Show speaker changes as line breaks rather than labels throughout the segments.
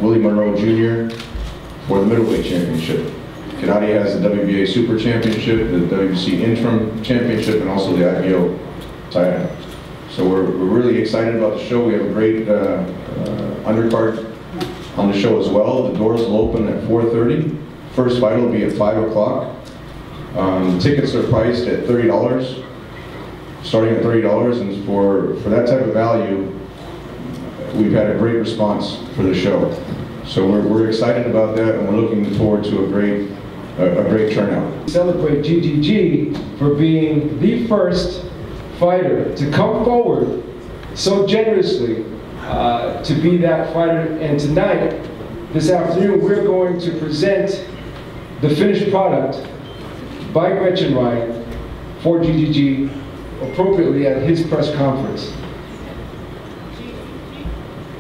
Willie Monroe Jr. for the middleweight championship. Gennady has the WBA Super Championship, the WBC Interim Championship, and also the IBO title. So we're really excited about the show. We have a great undercard on the show as well. The doors will open at 4:30. First fight will be at 5 o'clock. Tickets are priced at $30, starting at $30, and for that type of value, we've had a great response for the show. So we're excited about that, and we're looking forward to a great turnout.
Celebrate GGG for being the first fighter to come forward so generously to be that fighter. And tonight, this afternoon, we're going to present the finished product by Gennady for GGG appropriately at his press conference.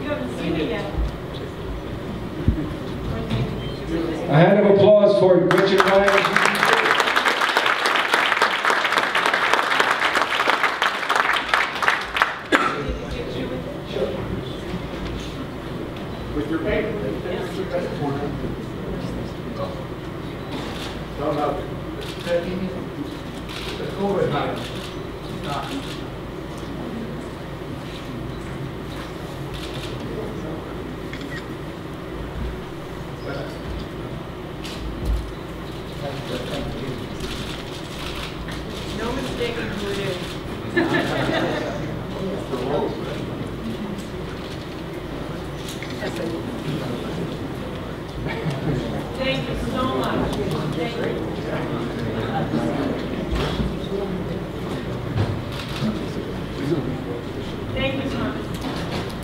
You haven't seen it yet.
A hand of applause for Gennady.
With your paper. No, no. Let's go with it.
No mistaking who it is. Thank you so much. Thank you. Thank you, Thomas.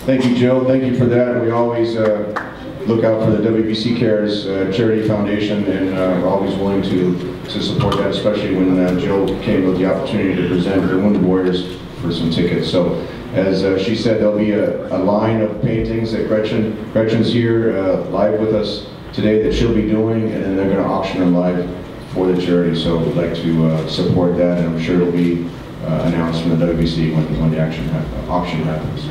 Thank you, Joe. Thank you for that. We always look out for the WBC Cares Charity Foundation, and we're always willing to support that, especially when Joe came with the opportunity to present the Wounded Warriors for some tickets. So, as she said, there'll be a line of paintings that Gretchen's here live with us today that she'll be doing, and then they're going to auction them live for the charity. So we'd like to support that, and I'm sure it'll be announced from the WBC when the auction happens.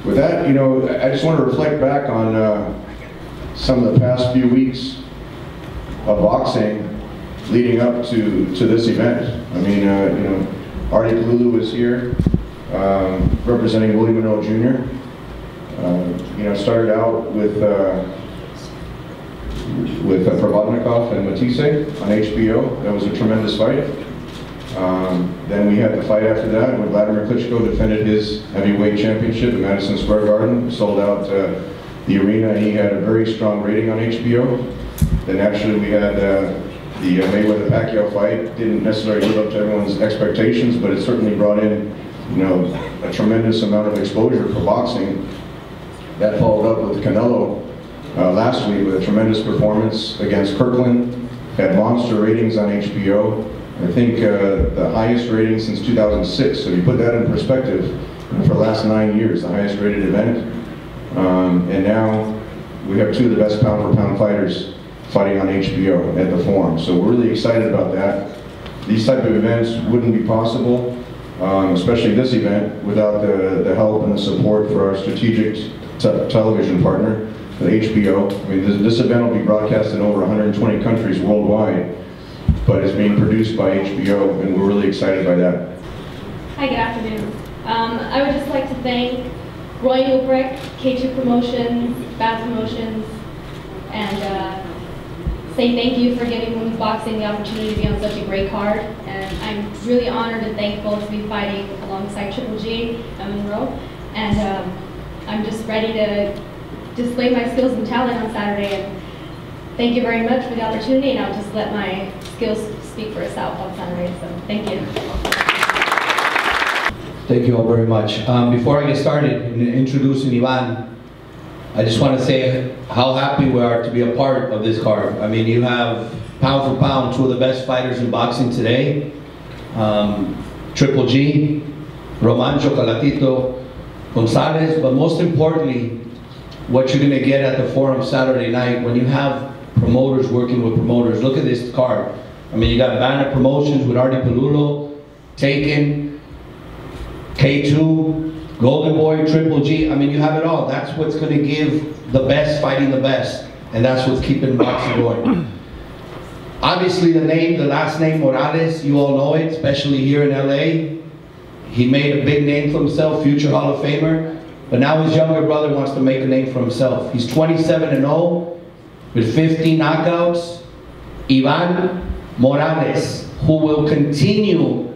With that, you know, I just want to reflect back on some of the past few weeks of boxing leading up to this event. I mean, you know, Artie Kalulu is here representing Willie Monroe Jr. You know, started out with Provodnikov and Matisse on HBO. That was a tremendous fight. Then we had the fight after that when Vladimir Klitschko defended his heavyweight championship in Madison Square Garden, sold out the arena. He had a very strong rating on HBO. Then actually we had the Mayweather-Pacquiao fight. Didn't necessarily live up to everyone's expectations, but it certainly brought in, you know, a tremendous amount of exposure for boxing. That followed up with Canelo last week with a tremendous performance against Kirkland. Had monster ratings on HBO. I think the highest rating since 2006. So if you put that in perspective, for the last 9 years, the highest rated event. And now we have two of the best pound-for-pound fighters fighting on HBO at the Forum. So we're really excited about that. These type of events wouldn't be possible, especially this event, without the help and the support for our strategic television partner, the HBO. I mean, this event will be broadcast in over 120 countries worldwide, but it's being produced by HBO, and we're really excited by that.
Hi, good afternoon. I would just like to thank Roy Ulbricht, K2 Promotions, Baz Promotions, and say thank you for giving women's boxing the opportunity to be on such a great card. And I'm really honored and thankful to be fighting alongside Triple G and Monroe. And I'm just ready to display my skills and talent on Saturday. And thank you very much for the opportunity, and I'll just let my skills speak for itself on Saturday. So thank you.
Thank you all very much. Before I get started in introducing Ivan, I just want to say how happy we are to be a part of this card. I mean, you have pound for pound two of the best fighters in boxing today. Triple G, Romancho, Calatito, Gonzalez, but most importantly, what you're going to get at the Forum Saturday night when you have promoters working with promoters. Look at this card. I mean, you got Banner Promotions with Artie Palullo, Taken, K2, Golden Boy, Triple G, I mean, you have it all. That's what's going to give the best fighting the best. And that's what's keeping boxing going. Obviously, the last name Morales, you all know it, especially here in LA. He made a big name for himself, future Hall of Famer. But now his younger brother wants to make a name for himself. He's 27-0 with 15 knockouts. Ivan Morales, who will continue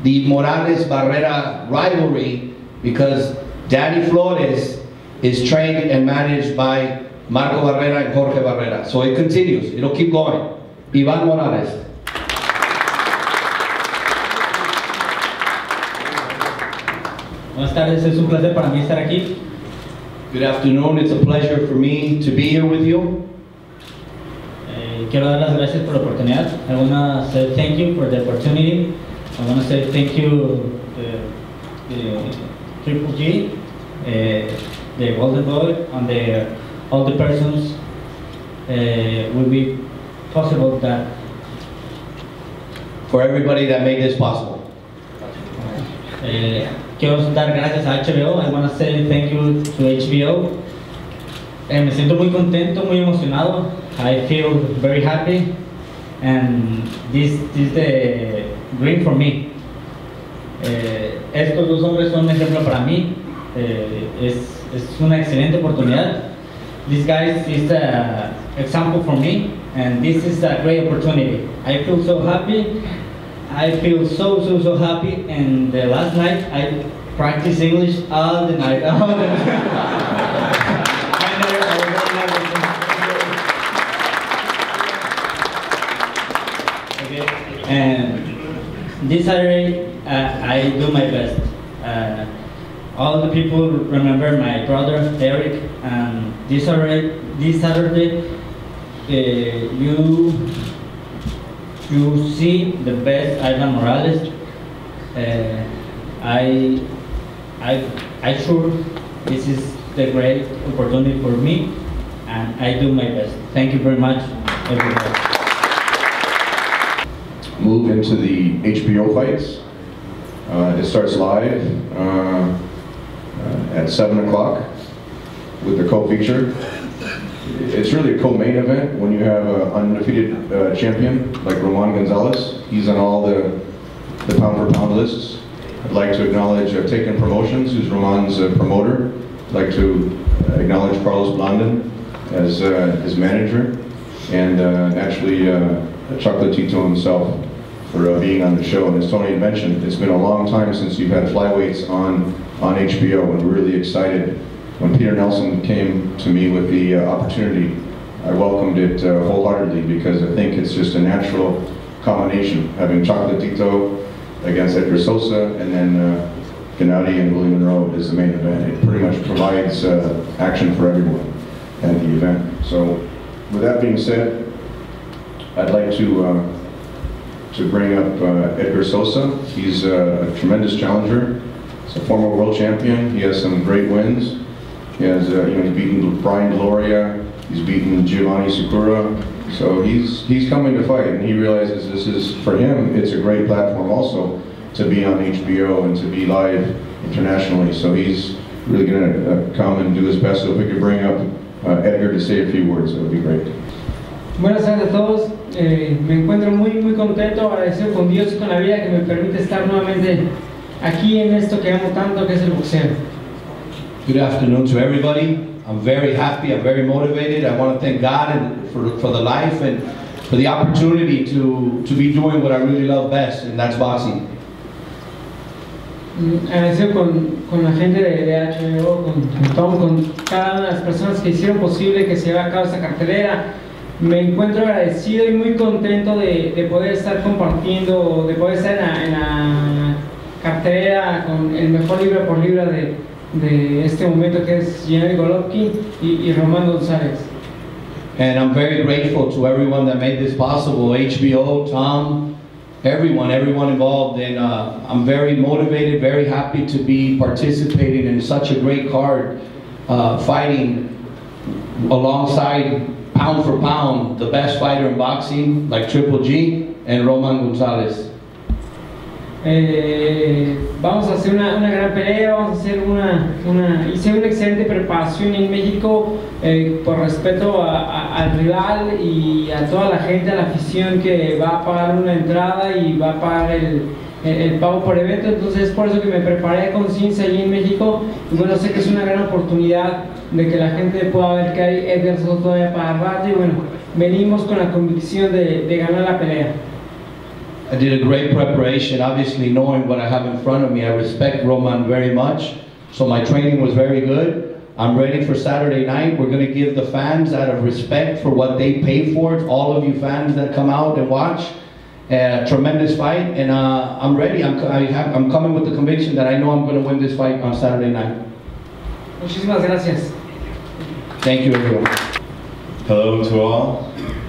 the Morales-Barrera rivalry because Daddy Flores is trained and managed by Marco Barrera and Jorge Barrera. So it continues, it'll keep going. Ivan Morales.
Buenas tardes, es un placer para mí estar aquí.
Good afternoon, it's a pleasure for me to be here with you.
Quiero dar las gracias por la oportunidad. I want to say thank you for the opportunity. I want to say thank you Triple G, the Golden Boy, and all the persons will be possible that.
For everybody that made this possible.
Quiero dar gracias a HBO. I want to say thank you to HBO. Me siento muy contento, muy emocionado. I feel very happy, and this is the dream for me. Estos dos hombres son un ejemplo para mí. Es una excelente oportunidad. This guy is an example for me, and this is a great opportunity. I feel so happy. I feel so happy. And the last night I practiced English all the night. And this Saturday, I do my best. All the people remember my brother Eric, and this Saturday, you see the best Ivan Morales. I sure this is the great opportunity for me, and I do my best. Thank you very much, everybody.
Move into the HBO fights. It starts live at 7 o'clock with the co-feature. It's really a co-main event when you have an undefeated champion like Roman Gonzalez. He's on all the pound-for-pound lists. I'd like to acknowledge Taken Promotions, who's Roman's promoter. I'd like to acknowledge Carlos Blandon as his manager, and naturally Chocolatito himself for being on the show. And as Tony had mentioned, it's been a long time since you've had flyweights on HBO, and we're really excited. When Peter Nelson came to me with the opportunity, I welcomed it wholeheartedly because I think it's just a natural combination, having Chocolatito against Edgar Sosa, and then Gennady and Willie Monroe is the main event. It pretty much provides action for everyone at the event. So with that being said, I'd like to bring up Edgar Sosa. He's a tremendous challenger. He's a former world champion. He has some great wins. He has, he's beaten Brian Deloria. He's beaten Giovanni Sakura. So he's coming to fight, and he realizes this is, for him, it's a great platform also to be on HBO and to be live internationally. So he's really going to come and do his best. So if we could bring up Edgar to say a few words, that would be great.
Buenas tardes a todos. Me encuentro muy contento, agradecido con Dios y con la vida que me permite estar nuevamente aquí en esto que amo tanto, que es el boxeo.
Good afternoon to everybody. I'm very happy, I'm very motivated. I want to thank God for the life and for the opportunity to be doing what I really love best, and that's boxing.
Agradecido con la gente de HBO, con Tom, con cada una de las personas que hicieron posible que se lleve a cabo esta cartelera. Me encuentro agradecido y muy contento de poder estar compartiendo, de poder estar en la cartelera con el mejor libra por libra de este momento, que es Gennady Golovkin y Roman Gonzalez.
And I'm very grateful to everyone that made this possible, HBO, Tom, everyone involved, and I'm very motivated, very happy to be participating in such a great card, fighting alongside pound for pound the best fighter in boxing like Triple G and Roman Gonzalez.
Vamos a hacer una gran pelea, vamos a hacer hice una excelente preparación en México por respeto al rival y a toda la gente, a la afición que va a pagar una entrada y va a pagar el pago por evento. Entonces es por eso que me preparé con ciencia allí en México y bueno, sé que es una gran oportunidad de que la gente pueda ver que hay Edgar Sosa todavía para rato y bueno, venimos con la convicción de ganar la pelea.
I did a great preparation, obviously knowing what I have in front of me. I respect Roman very much, so my training was very good. I'm ready for Saturday night. We're going to give the fans, out of respect for what they pay for, all of you fans that come out and watch, a tremendous fight, and I'm ready. I'm coming with the conviction that I know I'm going to win this fight on Saturday night.
Muchísimas gracias.
Thank you, everyone.
Hello to all.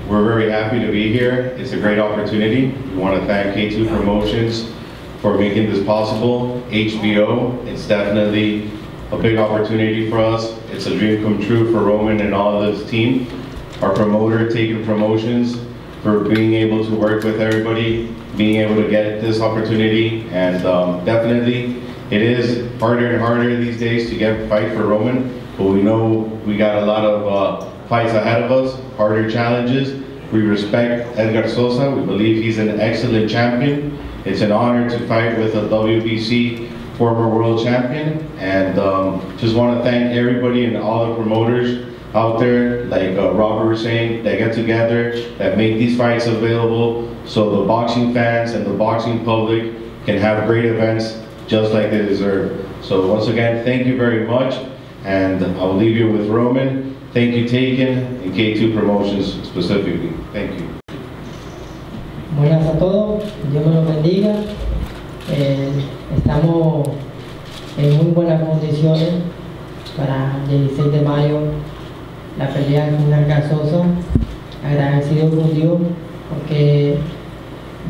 We're very happy to be here. It's a great opportunity. We want to thank K2 Promotions for making this possible. HBO, it's definitely a big opportunity for us. It's a dream come true for Roman and all of his team. Our promoter, Taken Promotions, for being able to work with everybody, being able to get this opportunity, and definitely it is harder and harder these days to get a fight for Roman, but we know we got a lot of fights ahead of us, harder challenges. We respect Edgar Sosa. We believe he's an excellent champion. It's an honor to fight with a WBC former world champion, and just want to thank everybody and all the promoters out there, like Robert was saying, that get together, that make these fights available so the boxing fans and the boxing public can have great events just like they deserve. So once again, thank you very much, and I'll leave you with Roman. Thank you, Taken, and K2 Promotions specifically. Thank you.
Buenas a todos, Dios me los bendiga. Estamos en muy buenas condiciones para el 16 de mayo, la pelea con Edgar Sosa. Agradecido con Dios porque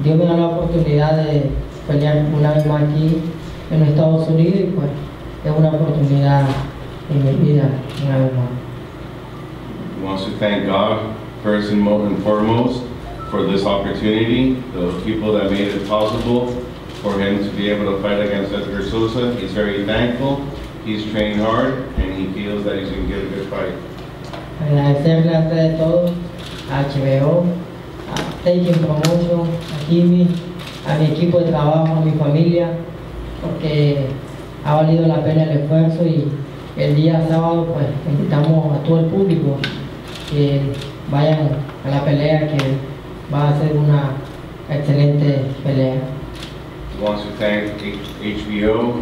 Dios me da la oportunidad de pelear una vez más aquí en los Estados Unidos y pues es una oportunidad en mi vida una vez más.
Wants to thank God first and foremost for this opportunity, the people that made it possible for him to be able to fight against Edgar Sosa. He's very thankful, he's trained hard, and he feels that he's going to get a good fight.
Agradecerle antes de todo a HBO, a Taken Promotion, a Kimi, a mi equipo de trabajo, a mi familia, porque ha valido la pena el esfuerzo y el día sábado pues invitamos a todo el público que vayan a la pelea, que va a ser una excelente pelea.
He wants to thank HBO,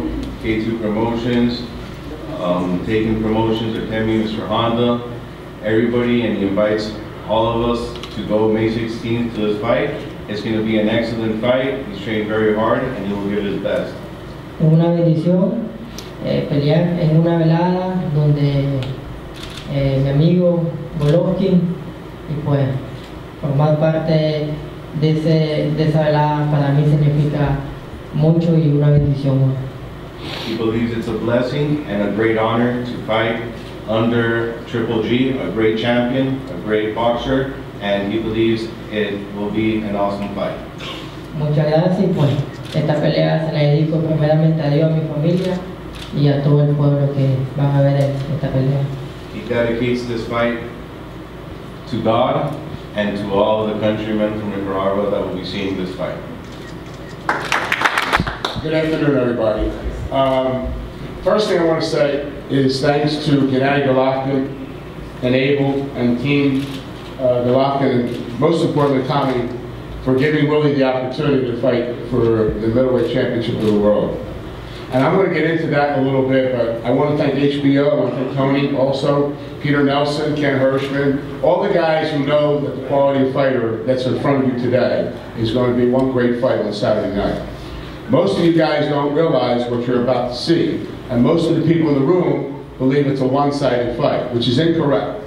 K2 Promotions, Taken Promotions, Artemi, Mr. Honda, everybody, and he invites all of us to go May 16th to this fight. It's going to be an excellent fight. He's trained very hard and he will give his best.
Es una bendición pelear en una velada donde mi amigo Golovkin y pues formar parte de esa velada para mí significa mucho y una bendición.
He believes it's a blessing and a great honor to fight under Triple G, a great champion, a great boxer, and he believes it will be an awesome fight.
Muchas gracias y pues esta pelea se la dedico primeramente a Dios, a mi familia y a todo el pueblo que van a ver esta pelea.
He dedicates this fight to God and to all of the countrymen from Nicaragua that will be seeing this fight.
Good afternoon, everybody. First thing I want to say is thanks to Gennady Golovkin and Abel and Team Golovkin, and most importantly Tommy, for giving Willie the opportunity to fight for the middleweight championship of the world. And I'm going to get into that in a little bit, but I want to thank HBO, I want to thank Tony also, Peter Nelson, Ken Hirschman, all the guys who know that the quality of fighter that's in front of you today is going to be one great fight on Saturday night. Most of you guys don't realize what you're about to see, and most of the people in the room believe it's a one-sided fight, which is incorrect.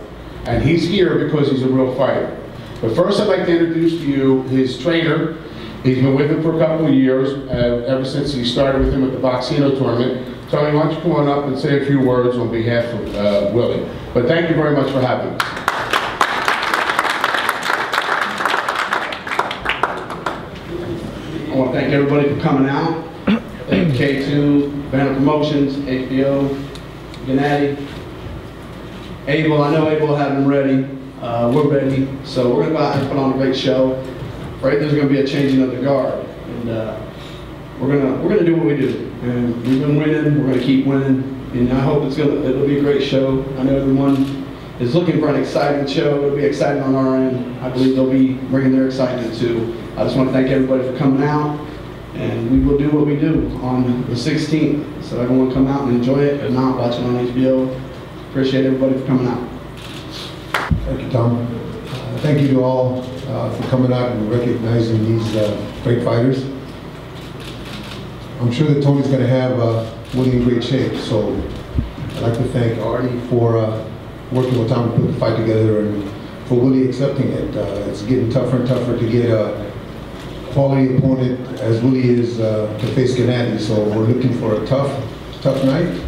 And he's here because he's a real fighter. But first I'd like to introduce to you his trainer. He's been with him for a couple of years, ever since he started with him at the Boxino tournament. Tony, why don't you come on up and say a few words on behalf of Willie. But thank you very much for having us.
I want to thank everybody for coming out. K2, Banner Promotions, HBO, Gennady, Abel. I know Abel will have them ready. We're ready. So we're going to go out and put on a great show. Right, there's going to be a changing of the guard, and we're gonna do what we do. And we've been winning. We're going to keep winning. And I hope it'll be a great show. I know everyone is looking for an exciting show. It'll be exciting on our end. I believe they'll be bringing their excitement too. I just want to thank everybody for coming out, and we will do what we do on the 16th. So everyone come out and enjoy it. If not, watch it on HBO. Appreciate everybody for coming out.
Thank you, Tom. Thank you to all for coming out and recognizing these great fighters. I'm sure that Tony's going to have Willie in great shape, so I'd like to thank Artie for working with Tom to put the fight together and for Willie accepting it. It's getting tougher and tougher to get a quality opponent as Willie is to face Gennady, so we're looking for a tough night.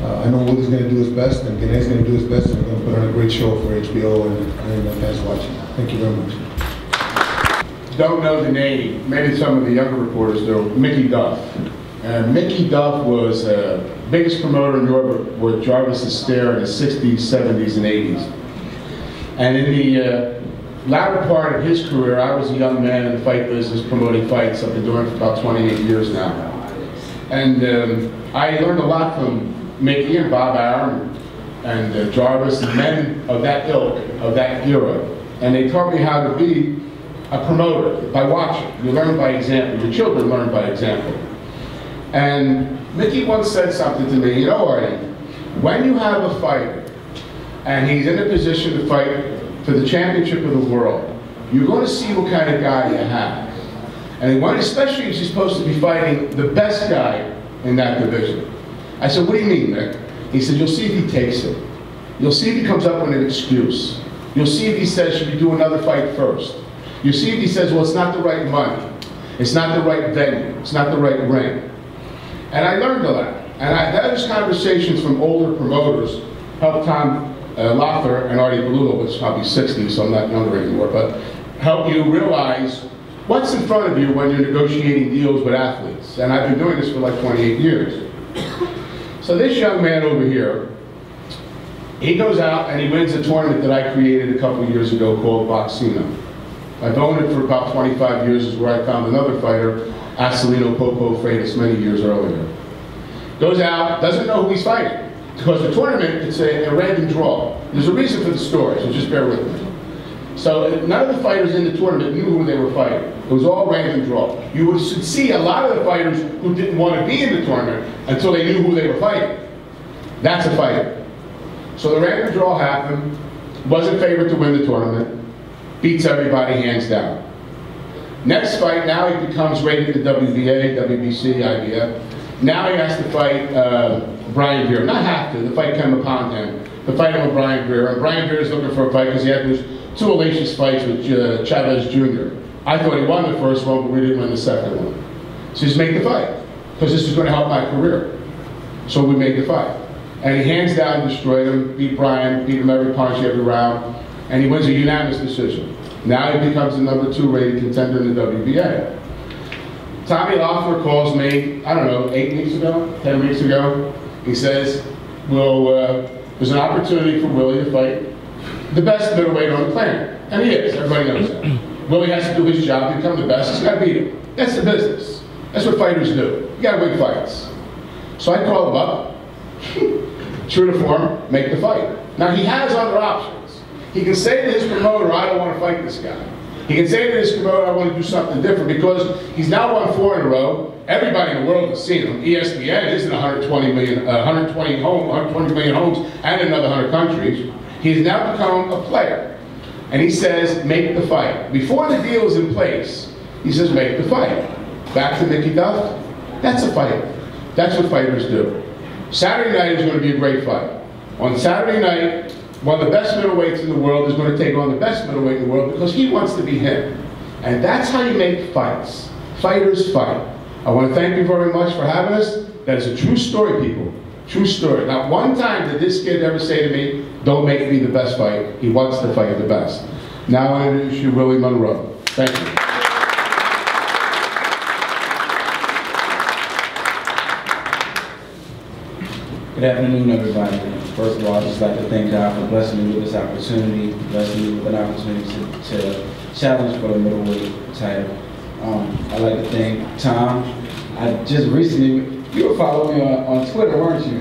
I know Willie's going to do his best, and Gennady's going to do his best, and we're going to put on a great show for HBO and the fans watching. Thank you very much.
Don't know the name, maybe some of the younger reporters do, Mickey Duff. Mickey Duff was the biggest promoter in Europe with Jarvis Astaire in the 60s, 70s, and 80s. And in the latter part of his career, I was a young man in the fight business promoting fights. I've been doing it for about 28 years now. And I learned a lot from Mickey and Bob Arum and Jarvis, and men of that ilk, of that era. And they taught me how to be a promoter by watching. You learn by example. Your children learn by example. And Mickey once said something to me, you know, Artie, when you have a fighter and he's in a position to fight for the championship of the world, you're going to see what kind of guy you have. And when, especially if he's supposed to be fighting the best guy in that division. I said, what do you mean, Mick? He said, you'll see if he takes it. You'll see if he comes up with an excuse. You'll see if he says, should we do another fight first? You'll see if he says, well, it's not the right money. It's not the right venue. It's not the right ring. And I learned a lot. And those conversations from older promoters helped Tom Loeffler and Artie Bellulo, which is probably 60, so I'm not younger anymore, but help you realize what's in front of you when you're negotiating deals with athletes. And I've been doing this for like 28 years. So this young man over here, he goes out and he wins a tournament that I created a couple of years ago called Boxino. I've owned it for about 25 years, is where I found another fighter, Acelino Popo Freitas, many years earlier. Goes out, doesn't know who he's fighting. Because the tournament, it's a random draw. There's a reason for the story, so just bear with me. So none of the fighters in the tournament knew who they were fighting. It was all random draw. You would see a lot of the fighters who didn't want to be in the tournament until they knew who they were fighting. That's a fighter. So the random draw happened, wasn't favored to win the tournament, beats everybody hands down. Next fight, now he becomes rated the WBA, WBC, IBF. Now he has to fight Brian Greer. Not have to, the fight came upon him. The fight with Brian Greer. And Brian Greer is looking for a fight because he had those two hellacious fights with Chavez Jr. I thought he won the first one, but we didn't win the second one. So he's making the fight, because this is going to help my career. So we made the fight. And he hands down destroyed him, beat Brian, beat him every punch, every round, and he wins a unanimous decision. Now he becomes the #2 rated contender in the WBA. Tommy Loeffler calls me, I don't know, 8 weeks ago, 10 weeks ago. He says, well, there's an opportunity for Willie to fight the best middleweight on the planet. And he is, everybody knows that. Willie has to do his job to become the best, he's got to beat him. That's the business. That's what fighters do. You got to win fights. So I call him up, true to form, make the fight. Now he has other options. He can say to his promoter, I don't want to fight this guy. He can say to his promoter, I want to do something different, because he's now won 4 in a row. Everybody in the world has seen him. ESPN is in 120 million homes and in another 100 countries. He's now become a player. And he says, make the fight. Before the deal is in place, he says, make the fight. Back to Mickey Duff, that's a fight. That's what fighters do. Saturday night is going to be a great fight. On Saturday night, one of the best middleweights in the world is going to take on the best middleweight in the world because he wants to be him. And that's how you make fights. Fighters fight. I want to thank you very much for having us. That is a true story, people. True story. Not one time did this kid ever say to me, don't make me the best fight. He wants to fight the best. Now I introduce you Willie Monroe. Thank you.
Good afternoon, everybody. First of all, I'd just like to thank God for blessing me with this opportunity, blessing me with an opportunity to challenge for the middleweight title. I'd like to thank Tom. I just recently, you were following me on Twitter, weren't you?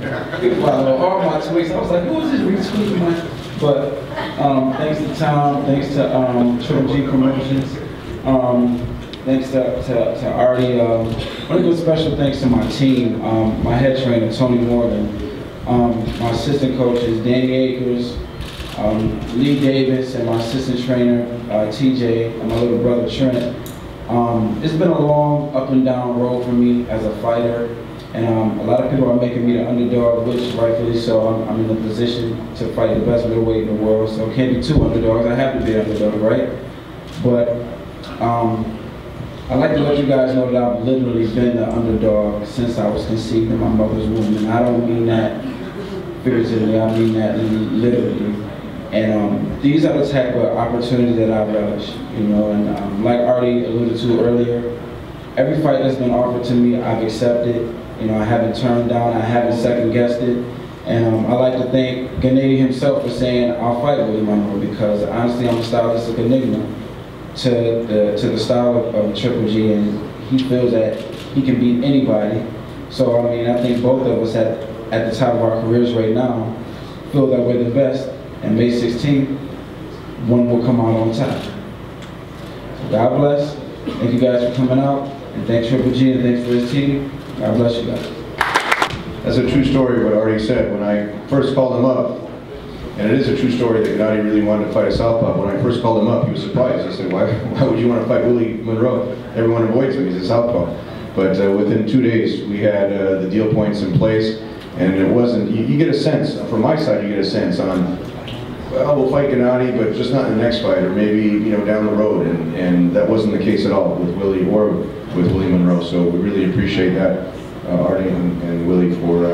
You follow all my tweets. I was like, who is this retweeting my? But thanks to Tom, thanks to Triple G Promotions, thanks to Artie. I want to give a special thanks to my team, my head trainer, Tony Morgan, my assistant coaches, Danny Akers, Lee Davis, and my assistant trainer, TJ, and my little brother, Trent. It's been a long up and down road for me as a fighter, and a lot of people are making me the underdog, which rightfully so. I'm in a position to fight the best middleweight in the world, so it can't be two underdogs. I have to be an underdog, right? But I'd like to let you guys know that I've literally been the underdog since I was conceived in my mother's womb, and I don't mean that figuratively, I mean that literally. And these are the type of opportunities that I relish, you know, and like Artie alluded to earlier, every fight that's been offered to me, I've accepted. You know, I haven't turned down, I haven't second guessed it. And I'd like to thank Gennady himself for saying, I'll fight Willie Monroe, because honestly, I'm a stylistic enigma to the style of Triple G, and he feels that he can beat anybody. So, I mean, I think both of us at the top of our careers right now feel that we're the best. And May 16th, one will come out on top. So God bless. Thank you guys for coming out. And thanks Triple G and thanks for his team. God bless you guys.
That's a true story what Artie said. When I first called him up, and it is a true story that Gennady really wanted to fight a southpaw. When I first called him up, he was surprised. He said, why would you want to fight Willie Monroe? Everyone avoids him, he's a southpaw. But within 2 days, we had the deal points in place, and it wasn't, you get a sense, from my side, you get a sense on, well, we'll fight Gennady, but just not in the next fight, or maybe, you know, down the road, and that wasn't the case at all with Willie or with Willie Monroe. So we really appreciate that, Artie and Willie, for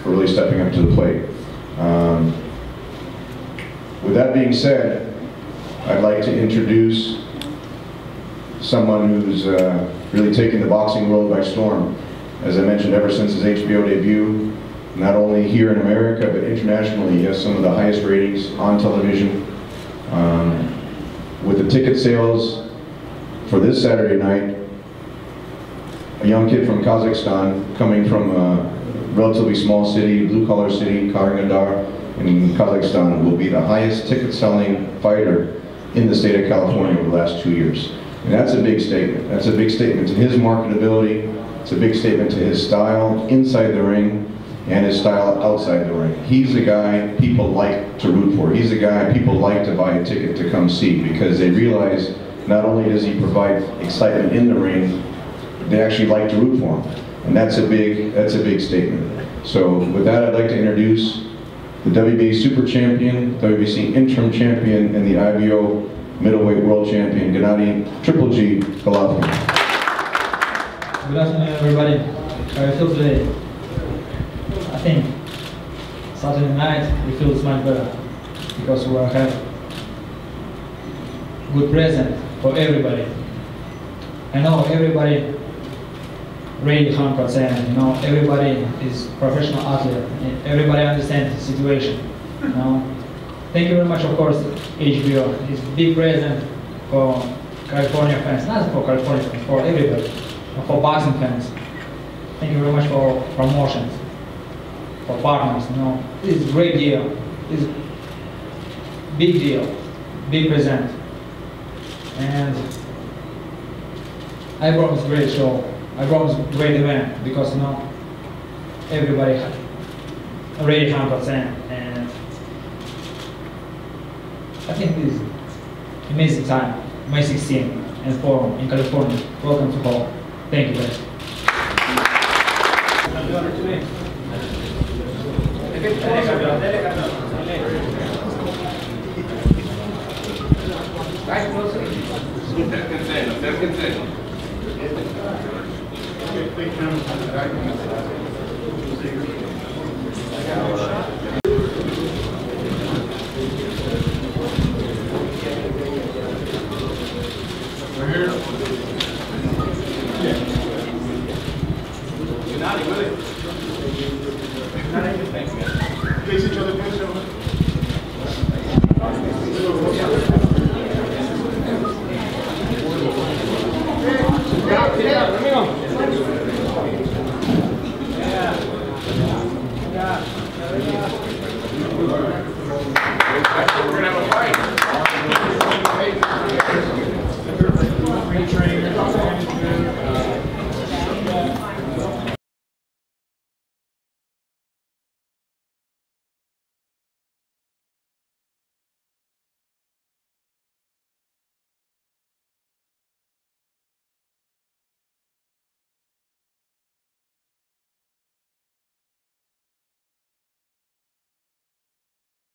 really stepping up to the plate. With that being said, I'd like to introduce someone who's really taken the boxing world by storm. As I mentioned, ever since his HBO debut, not only here in America, but internationally, he has some of the highest ratings on television. With the ticket sales for this Saturday night, a young kid from Kazakhstan, coming from a relatively small city, blue-collar city, Karagandar, in Kazakhstan, will be the highest ticket-selling fighter in the state of California over the last 2 years. And that's a big statement. That's a big statement to his marketability. It's a big statement to his style inside the ring and his style outside the ring. He's the guy people like to root for. He's the guy people like to buy a ticket to come see, because they realize not only does he provide excitement in the ring, they actually like to root for him. And that's a big statement. So with that, I'd like to introduce the WBA Super Champion, WBC Interim Champion, and the IBO Middleweight World Champion, Gennady Triple G Golovkin.
Good afternoon, everybody. How are you feel today? I think Saturday night it feels much better because we have good present for everybody. I know everybody really 100%. You know, everybody is professional athlete. And everybody understands the situation. You know, thank you very much, of course, HBO. It's big present for California fans, not for California fans, for everybody, for boxing fans. Thank you very much for promotions, for partners. You know, it's a great deal. It's a big deal, big present, and I promise great show. I promise great event because, you know, everybody already 100%, and I think this is amazing time, May 16th, and forum in California. Welcome to home. Thank you guys.
Gennady, Willie.
Thanks, guys. Please each other.